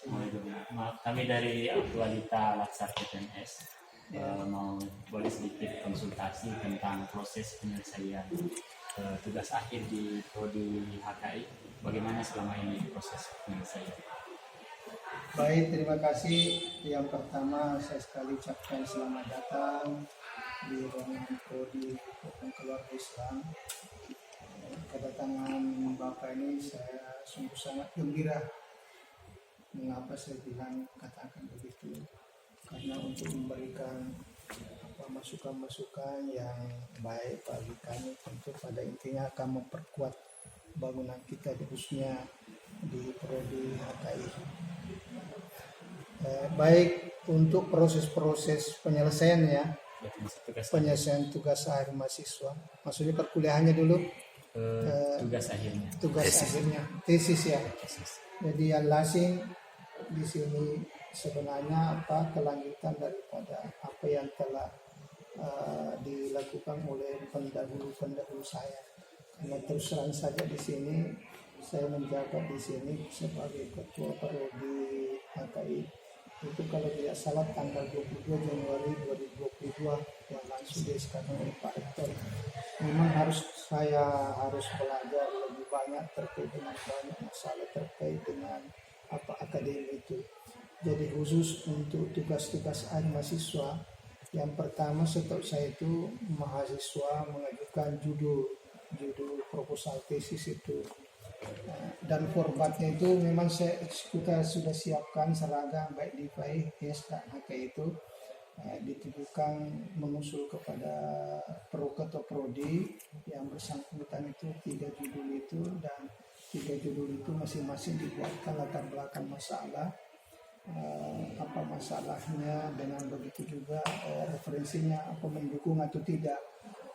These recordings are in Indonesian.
Maaf, kami dari Aktualita Laksar PTNS mau boleh sedikit konsultasi tentang proses penyelesaian tugas akhir di Prodi HKI. Bagaimana selama ini proses penyelesaian? Baik, terima kasih. Yang pertama saya sekali ucapkan selamat datang di ruangan Prodi Hukum Keluarga Islam. Kedatangan Bapak ini saya sungguh sangat gembira. Mengapa saya bilang katakan begitu? Karena untuk memberikan masukan-masukan yang baik bagi kami, tentu pada intinya akan memperkuat bangunan kita khususnya di Prodi HKI. Baik untuk proses-proses penyelesaiannya, penyelesaian tugas akhir mahasiswa, maksudnya perkuliahannya dulu, tugas akhirnya, tesis ya. Jadi yang lasing di sini sebenarnya kelanjutan daripada apa yang telah dilakukan oleh pendahulu saya. Karena terus terang saja di sini saya menjabat di sini sebagai ketua Prodi HKI itu kalau tidak salah tanggal 22 Januari 2022 yang langsung disekarang oleh Pak Rektor. Memang saya harus belajar lebih banyak terkait dengan banyak masalah terkait dengan akademi itu. Jadi khusus untuk tugas-tugas akhir mahasiswa, yang pertama setahu saya itu mahasiswa mengajukan judul proposal tesis itu. Dan formatnya itu memang kita sudah siapkan seragam baik di PAIS dan HK itu ditujukan mengusul kepada ketua prodi yang bersangkutan itu 3 judul itu, dan 3 judul itu masing-masing dibuatkan latar belakang masalah, apa masalahnya, dengan begitu juga referensinya apa mendukung atau tidak.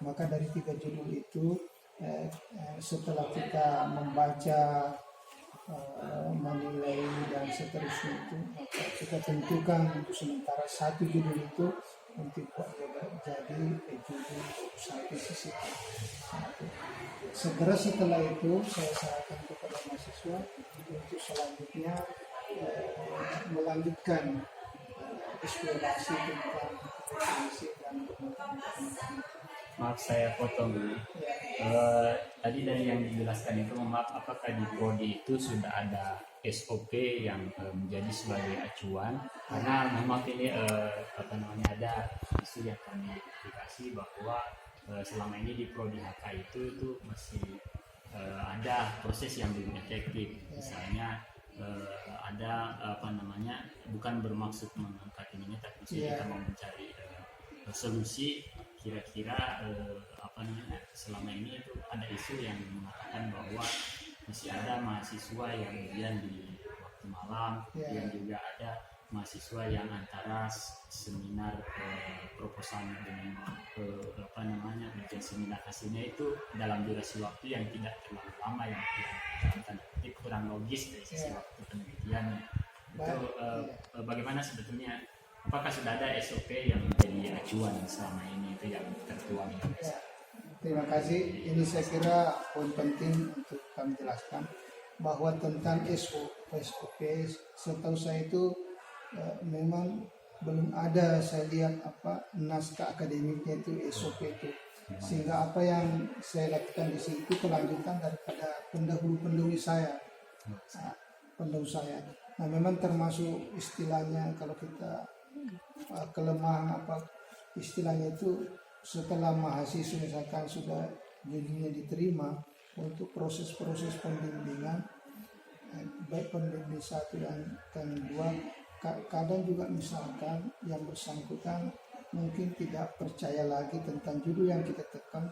Maka dari 3 judul itu setelah kita membaca, menilai dan seterusnya itu, maka kita tentukan untuk sementara 1 judul itu untuk jadi judul tesis itu. Segera setelah itu saya sarankan kepada mahasiswa untuk selanjutnya melanjutkan eksplorasi tentang definisi dan Maaf saya potong. Tadi dari yang dijelaskan itu, maaf, apakah di Prodi itu sudah ada SOP yang menjadi sebagai acuan? Karena memang ini ada isu yang kami publikasi bahwa selama ini di Prodi HK itu masih ada proses yang belum efektif. Misalnya ada bukan bermaksud mengangkat ini, tapi kita mau mencari solusi. Kira-kira selama ini itu ada isu yang mengatakan bahwa masih ada mahasiswa yang ujian di waktu malam, yang juga ada mahasiswa yang antara seminar proposal dengan ujian seminar hasilnya itu dalam durasi waktu yang tidak terlalu lama, yang dalam tanda kutip kurang logis dari sisi waktu penelitiannya. Itu bagaimana sebetulnya? Apakah sudah ada SOP yang menjadi acuan selama ini itu yang tertuang? Terima kasih. Ini saya kira poin penting untuk kami jelaskan bahwa tentang SOP setahu saya itu memang belum ada, saya lihat naskah akademiknya itu SOP itu, sehingga apa yang saya lakukan di sini itu kelanjutan daripada pendahulu saya. Nah memang termasuk istilahnya kalau kita kelemahan istilahnya itu, setelah mahasiswa misalkan sudah judulnya diterima untuk proses-proses pembimbingan, baik pembimbing 1 dan 2, kadang juga misalkan yang bersangkutan mungkin tidak percaya lagi tentang judul yang kita tekan,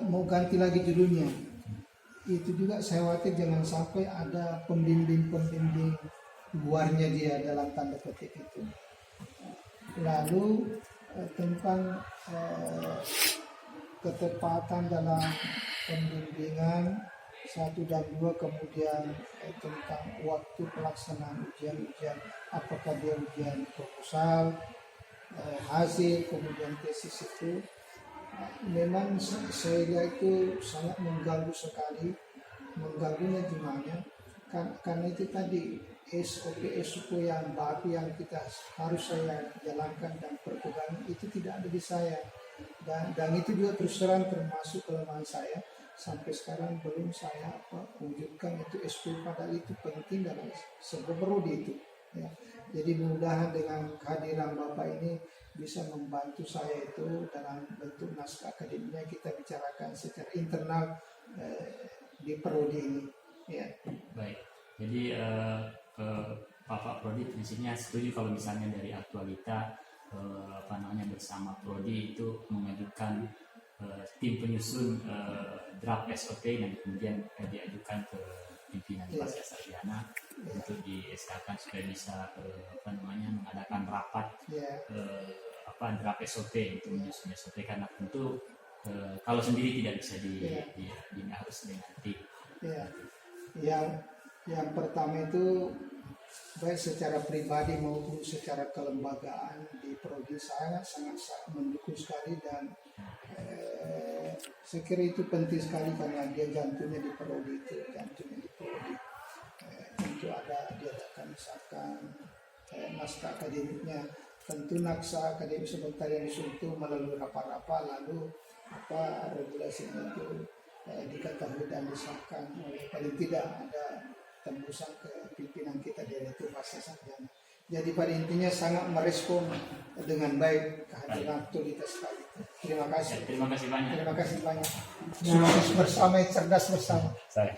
mau ganti lagi judulnya. Itu juga saya khawatir jangan sampai ada pembimbing luarnya dia dalam tanda kutip itu. Lalu tentang ketepatan dalam pembimbingan 1 dan 2, kemudian tentang waktu pelaksanaan ujian, apakah dia ujian proposal, hasil, kemudian tesis itu memang saya lihat itu sangat mengganggu sekali. Mengganggunya gimana? Karena itu tadi SOP yang baku yang kita harus saya jalankan dan perpegang itu tidak ada di saya, dan itu juga terus terang termasuk kelemahan saya. Sampai sekarang belum saya wujudkan itu SOP, padahal itu penting dalam sebuah prodi itu ya. Jadi mudah-mudahan dengan kehadiran Bapak ini bisa membantu saya itu dalam bentuk naskah akademiknya kita bicarakan secara internal di prodi ini ya. Baik, jadi Bapak Prodi prinsipnya setuju kalau misalnya dari aktualita bersama Prodi itu mengajukan tim penyusun draft SOP dan kemudian diajukan ke pimpinan Pasca Sarjana untuk di-SK-kan supaya bisa mengadakan rapat draft SOP untuk menyusun SOP, karena tentu kalau sendiri tidak bisa harus dengan tim. Yang pertama itu baik secara pribadi maupun secara kelembagaan di prodi saya sangat mendukung sekali, dan saya kira itu penting sekali karena dia jantungnya di prodi itu, untuk ada diadakan misalkan naskah akademiknya. Tentu naskah akademik sebentar yang disusun melalui rapat-rapat, lalu regulasinya itu diketahui dan disahkan oleh paling tidak ada tembusan ke pimpinan kita Direktur Pasca Sarjana. Jadi pada intinya sangat merespon dengan baik kehadiran aktualitas sekali. Terima kasih. Terima kasih banyak. Terima kasih banyak. Sukses bersama, cerdas bersama. Saya.